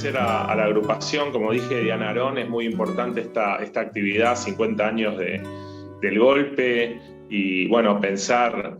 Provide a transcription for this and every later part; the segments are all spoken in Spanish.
agradecer a la agrupación, como dije, Diana Arón, es muy importante esta actividad, 50 años del golpe, y bueno, pensar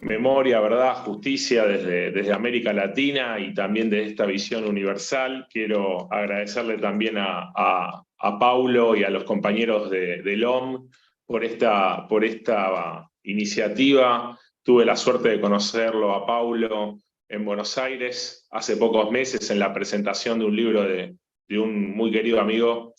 memoria, verdad, justicia desde América Latina y también de esta visión universal. Quiero agradecerle también a Paulo y a los compañeros del OM por esta iniciativa. Tuve la suerte de conocerlo a Paulo en Buenos Aires hace pocos meses en la presentación de un libro de un muy querido amigo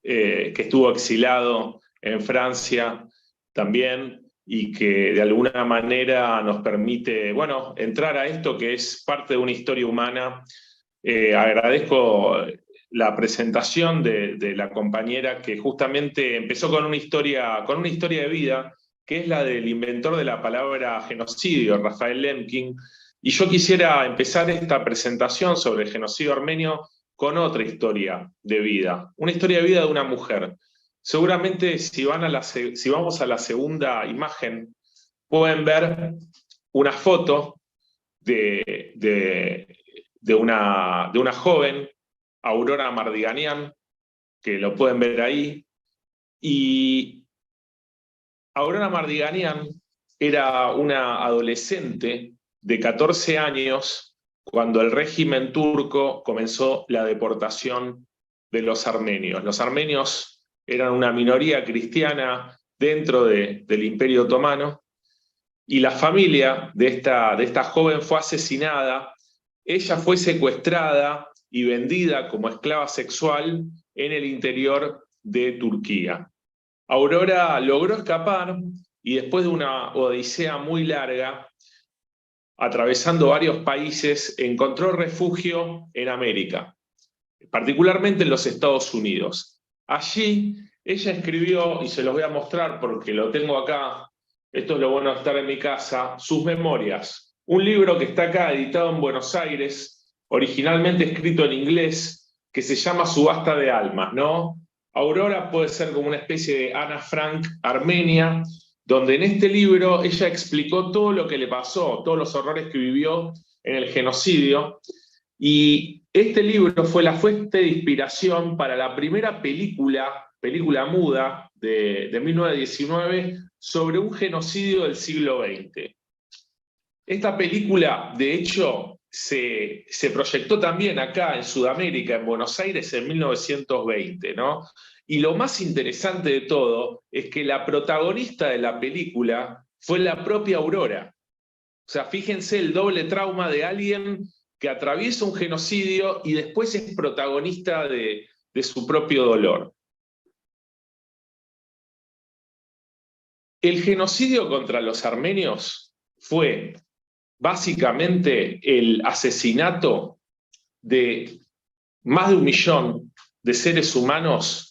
que estuvo exilado en Francia también, y que de alguna manera nos permite, bueno, entrar a esto que es parte de una historia humana. Agradezco la presentación de la compañera que justamente empezó con una historia de vida, que es la del inventor de la palabra genocidio, Raphael Lemkin. Y yo quisiera empezar esta presentación sobre el genocidio armenio con otra historia de vida, una historia de vida de una mujer. Seguramente si vamos a la segunda imagen, pueden ver una foto de una joven, Aurora Mardiganian, que lo pueden ver ahí. Y Aurora Mardiganian era una adolescente de 14 años cuando el régimen turco comenzó la deportación de los armenios. Los armenios eran una minoría cristiana dentro del Imperio Otomano, y la familia de esta joven fue asesinada. Ella fue secuestrada y vendida como esclava sexual en el interior de Turquía. Aurora logró escapar y después de una odisea muy larga, atravesando varios países, encontró refugio en América, particularmente en los Estados Unidos. Allí ella escribió, y se los voy a mostrar porque lo tengo acá, esto es lo bueno de estar en mi casa, sus memorias. Un libro que está acá editado en Buenos Aires, originalmente escrito en inglés, que se llama Subasta de Almas, ¿no? Aurora puede ser como una especie de Ana Frank armenia, donde en este libro ella explicó todo lo que le pasó, todos los horrores que vivió en el genocidio. Y este libro fue la fuente de inspiración para la primera película muda de 1919 sobre un genocidio del siglo XX. Esta película, de hecho, se proyectó también acá en Sudamérica, en Buenos Aires, en 1920, ¿no? Y lo más interesante de todo es que la protagonista de la película fue la propia Aurora. O sea, fíjense el doble trauma de alguien que atraviesa un genocidio y después es protagonista de su propio dolor. El genocidio contra los armenios fue básicamente el asesinato de más de 1 millón de seres humanos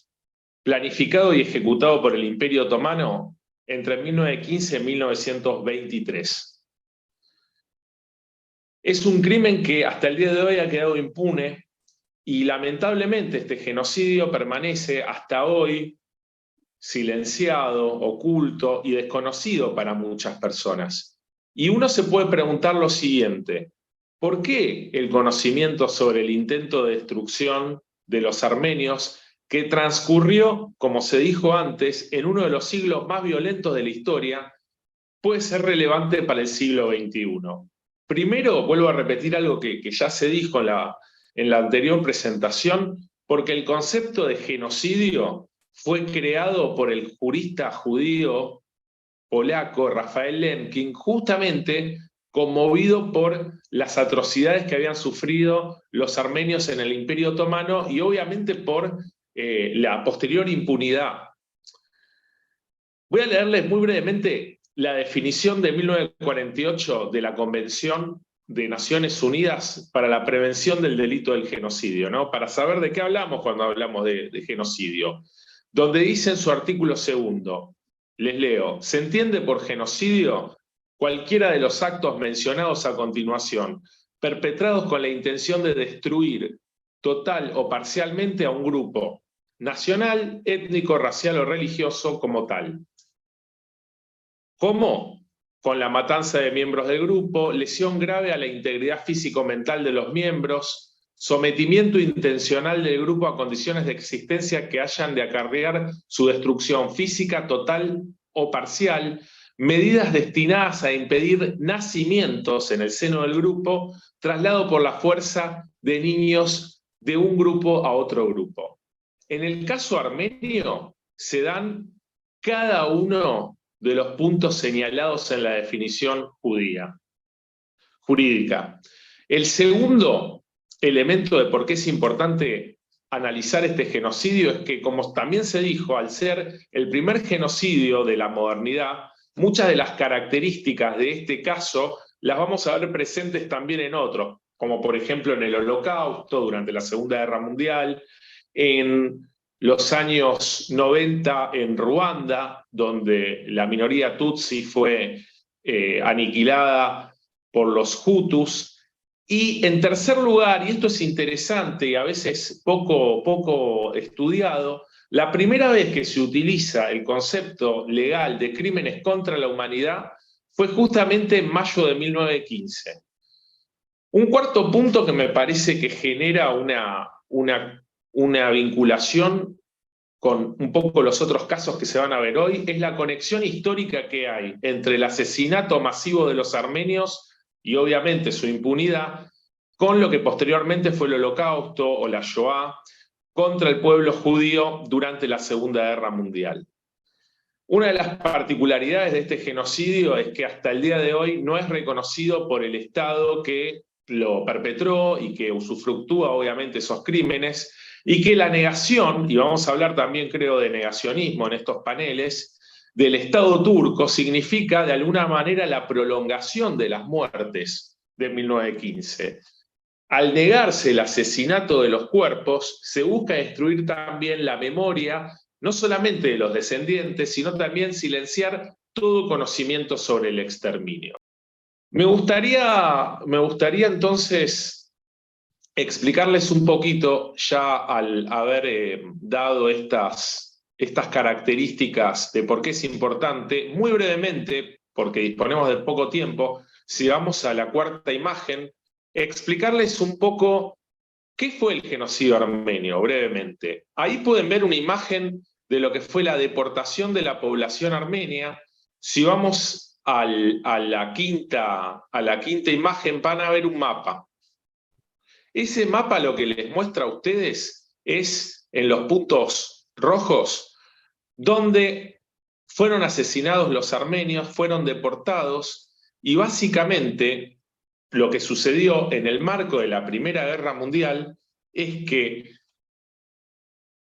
planificado y ejecutado por el Imperio Otomano entre 1915 y 1923. Es un crimen que hasta el día de hoy ha quedado impune, y lamentablemente este genocidio permanece hasta hoy silenciado, oculto y desconocido para muchas personas. Y uno se puede preguntar lo siguiente: ¿por qué el conocimiento sobre el intento de destrucción de los armenios, que transcurrió, como se dijo antes, en uno de los siglos más violentos de la historia, puede ser relevante para el siglo XXI? Primero, vuelvo a repetir algo que ya se dijo en la anterior presentación, porque el concepto de genocidio fue creado por el jurista judío polaco Raphael Lemkin, justamente conmovido por las atrocidades que habían sufrido los armenios en el Imperio Otomano y obviamente por la posterior impunidad. Voy a leerles muy brevemente la definición de 1948 de la Convención de Naciones Unidas para la Prevención del Delito del Genocidio, ¿no? Para saber de qué hablamos cuando hablamos de genocidio, donde dice en su artículo 2, les leo: se entiende por genocidio cualquiera de los actos mencionados a continuación, perpetrados con la intención de destruir total o parcialmente a un grupo nacional, étnico, racial o religioso como tal. ¿Cómo? Con la matanza de miembros del grupo, lesión grave a la integridad físico-mental de los miembros, sometimiento intencional del grupo a condiciones de existencia que hayan de acarrear su destrucción física total o parcial, medidas destinadas a impedir nacimientos en el seno del grupo, traslado por la fuerza de niños de un grupo a otro grupo. En el caso armenio se dan cada uno de los puntos señalados en la definición jurídica. El segundo elemento de por qué es importante analizar este genocidio es que, como también se dijo, al ser el primer genocidio de la modernidad, muchas de las características de este caso las vamos a ver presentes también en otros, como por ejemplo en el Holocausto, durante la Segunda Guerra Mundial, en los años 90 en Ruanda, donde la minoría tutsi fue aniquilada por los hutus. Y en tercer lugar, y esto es interesante y a veces poco estudiado, la primera vez que se utiliza el concepto legal de crímenes contra la humanidad fue justamente en mayo de 1915. Un cuarto punto que me parece que genera una vinculación con un poco los otros casos que se van a ver hoy, es la conexión histórica que hay entre el asesinato masivo de los armenios y obviamente su impunidad, con lo que posteriormente fue el Holocausto o la Shoah contra el pueblo judío durante la Segunda Guerra Mundial. Una de las particularidades de este genocidio es que hasta el día de hoy no es reconocido por el Estado que lo perpetró y que usufructúa obviamente esos crímenes, y que la negación, y vamos a hablar también creo de negacionismo en estos paneles, del Estado turco significa de alguna manera la prolongación de las muertes de 1915. Al negarse el asesinato de los cuerpos, se busca destruir también la memoria, no solamente de los descendientes, sino también silenciar todo conocimiento sobre el exterminio. Me gustaría entonces explicarles un poquito, ya al haber dado estas características de por qué es importante, muy brevemente, porque disponemos de poco tiempo, si vamos a la cuarta imagen, explicarles un poco qué fue el genocidio armenio, brevemente. Ahí pueden ver una imagen de lo que fue la deportación de la población armenia. Si vamos a la quinta imagen, van a ver un mapa. Ese mapa lo que les muestra a ustedes es, en los puntos rojos, donde fueron asesinados los armenios, fueron deportados, y básicamente lo que sucedió en el marco de la Primera Guerra Mundial es que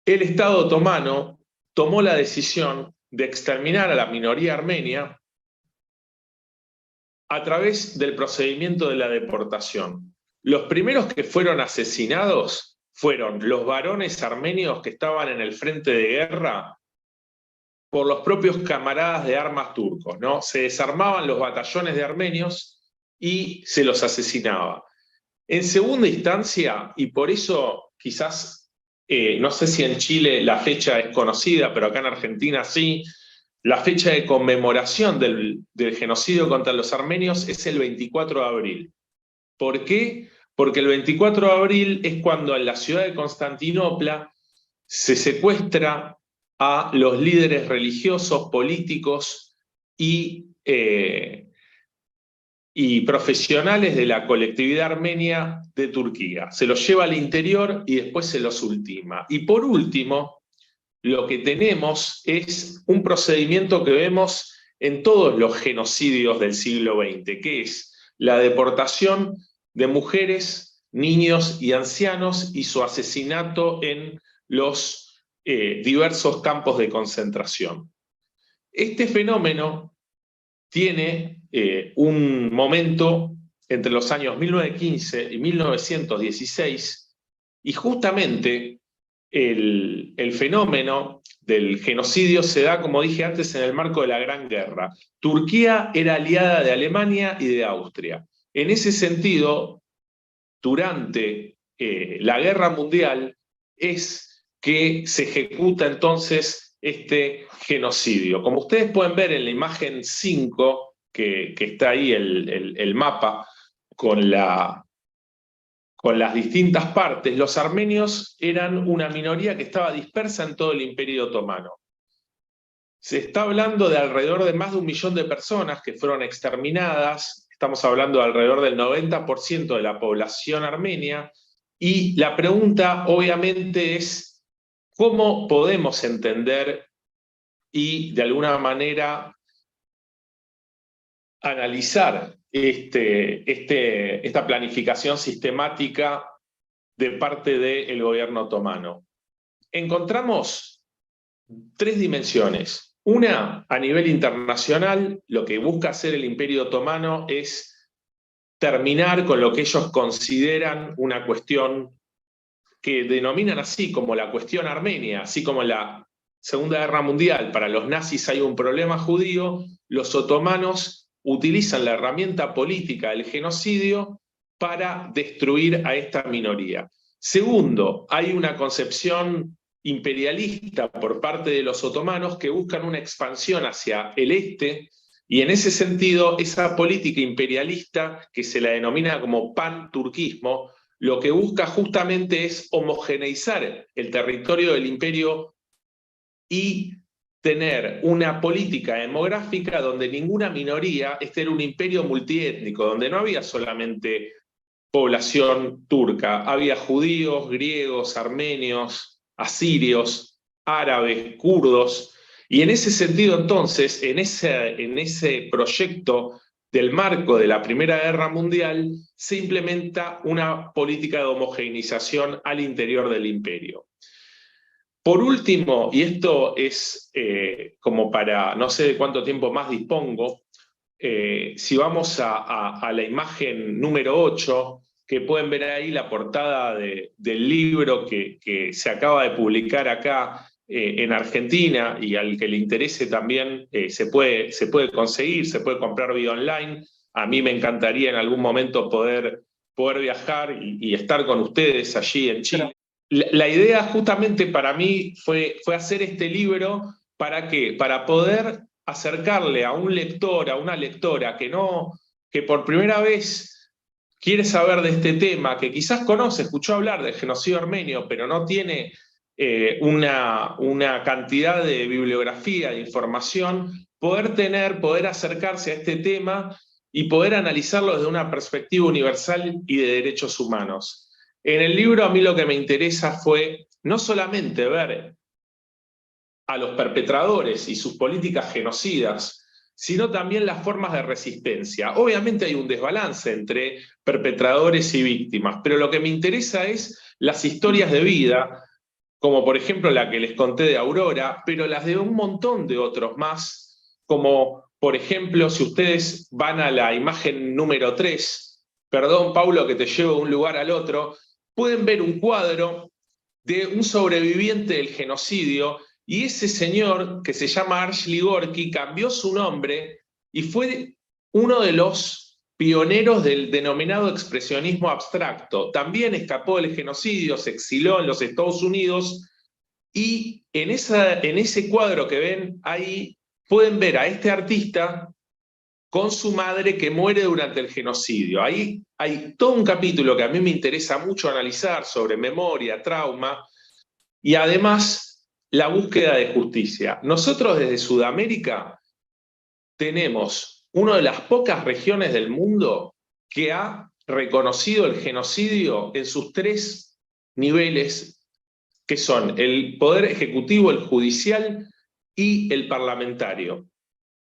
el Estado otomano tomó la decisión de exterminar a la minoría armenia a través del procedimiento de la deportación. Los primeros que fueron asesinados fueron los varones armenios que estaban en el frente de guerra por los propios camaradas de armas turcos, ¿no? Se desarmaban los batallones de armenios y se los asesinaba. En segunda instancia, y por eso quizás, no sé si en Chile la fecha es conocida, pero acá en Argentina sí, la fecha de conmemoración del genocidio contra los armenios es el 24 de abril. ¿Por qué? Porque el 24 de abril es cuando en la ciudad de Constantinopla se secuestra a los líderes religiosos, políticos y profesionales de la colectividad armenia de Turquía. Se los lleva al interior y después se los ultima. Y por último, lo que tenemos es un procedimiento que vemos en todos los genocidios del siglo XX, que es la deportación de mujeres, niños y ancianos y su asesinato en los diversos campos de concentración. Este fenómeno tiene un momento entre los años 1915 y 1916, y justamente el fenómeno del genocidio se da, como dije antes, en el marco de la Gran Guerra. Turquía era aliada de Alemania y de Austria. En ese sentido, durante la Guerra Mundial es que se ejecuta entonces este genocidio. Como ustedes pueden ver en la imagen 5, que está ahí el mapa con con las distintas partes, los armenios eran una minoría que estaba dispersa en todo el Imperio Otomano. Se está hablando de alrededor de más de 1 millón de personas que fueron exterminadas, estamos hablando de alrededor del 90% de la población armenia, y la pregunta obviamente es, ¿cómo podemos entender y de alguna manera analizar esta planificación sistemática de parte del gobierno otomano? Encontramos 3 dimensiones. Una, a nivel internacional, lo que busca hacer el Imperio Otomano es terminar con lo que ellos consideran una cuestión que denominan así como la cuestión armenia, así como en la Segunda Guerra Mundial para los nazis hay un problema judío, los otomanos utilizan la herramienta política del genocidio para destruir a esta minoría. Segundo, hay una concepción imperialista por parte de los otomanos que buscan una expansión hacia el este, y en ese sentido, esa política imperialista, que se la denomina como pan-turquismo, lo que busca justamente es homogeneizar el territorio del imperio y tener una política demográfica donde ninguna minoría, este era un imperio multiétnico, donde no había solamente población turca, había judíos, griegos, armenios, asirios, árabes, kurdos, y en ese sentido entonces, en ese proyecto del marco de la Primera Guerra Mundial, se implementa una política de homogeneización al interior del imperio. Por último, y esto es como para, no sé de cuánto tiempo más dispongo, si vamos a la imagen número 8, que pueden ver ahí la portada del libro que se acaba de publicar acá en Argentina, y al que le interese también se puede conseguir, se puede comprar vía online. A mí me encantaría en algún momento poder viajar y estar con ustedes allí en Chile. La idea justamente para mí fue hacer este libro. ¿Para qué? Para poder acercarle a un lector, a una lectora que por primera vez quiere saber de este tema, que quizás conoce, escuchó hablar del genocidio armenio, pero no tiene una cantidad de bibliografía, de información, poder acercarse a este tema y poder analizarlo desde una perspectiva universal y de derechos humanos. En el libro a mí lo que me interesa fue no solamente ver a los perpetradores y sus políticas genocidas, sino también las formas de resistencia. Obviamente hay un desbalance entre perpetradores y víctimas, pero lo que me interesa es las historias de vida, como por ejemplo la que les conté de Aurora, pero las de un montón de otros más, como por ejemplo, si ustedes van a la imagen número 3, perdón Paulo que te llevo de un lugar al otro, pueden ver un cuadro de un sobreviviente del genocidio, y ese señor, que se llama Archie Gorky, cambió su nombre y fue uno de los pioneros del denominado expresionismo abstracto. También escapó del genocidio, se exiló en los Estados Unidos, y en ese cuadro que ven ahí pueden ver a este artista con su madre que muere durante el genocidio. Ahí hay todo un capítulo que a mí me interesa mucho analizar sobre memoria, trauma, y además la búsqueda de justicia. Nosotros desde Sudamérica tenemos una de las pocas regiones del mundo que ha reconocido el genocidio en sus 3 niveles, que son el poder ejecutivo, el judicial y el parlamentario.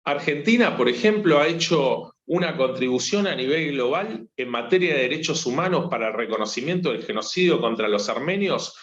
Argentina, por ejemplo, ha hecho una contribución a nivel global en materia de derechos humanos para el reconocimiento del genocidio contra los armenios,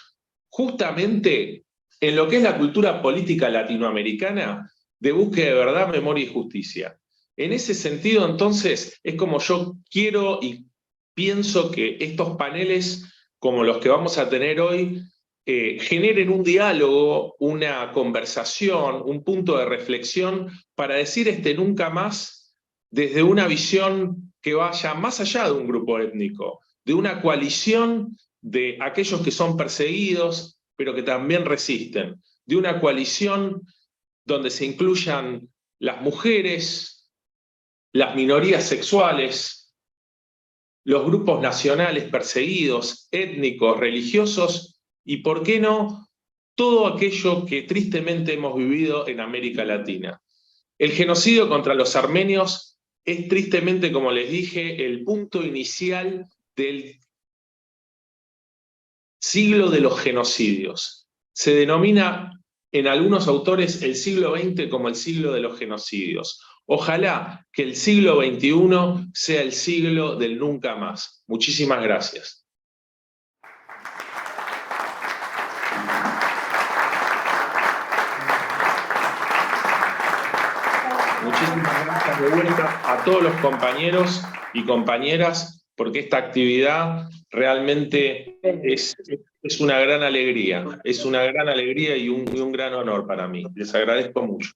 justamente en lo que es la cultura política latinoamericana de búsqueda de verdad, memoria y justicia. En ese sentido, entonces, es como yo quiero y pienso que estos paneles, como los que vamos a tener hoy, generen un diálogo, una conversación, un punto de reflexión para decir nunca más desde una visión que vaya más allá de un grupo étnico, de una coalición de aquellos que son perseguidos, pero que también resisten, de una coalición donde se incluyan las mujeres, las minorías sexuales, los grupos nacionales perseguidos, étnicos, religiosos, y por qué no, todo aquello que tristemente hemos vivido en América Latina. El genocidio contra los armenios es tristemente, como les dije, el punto inicial del siglo de los genocidios. Se denomina en algunos autores el siglo XX como el siglo de los genocidios. Ojalá que el siglo XXI sea el siglo del nunca más. Muchísimas gracias. Muchísimas gracias de vuelta a todos los compañeros y compañeras, porque esta actividad realmente es una gran alegría, y un gran honor para mí. Les agradezco mucho.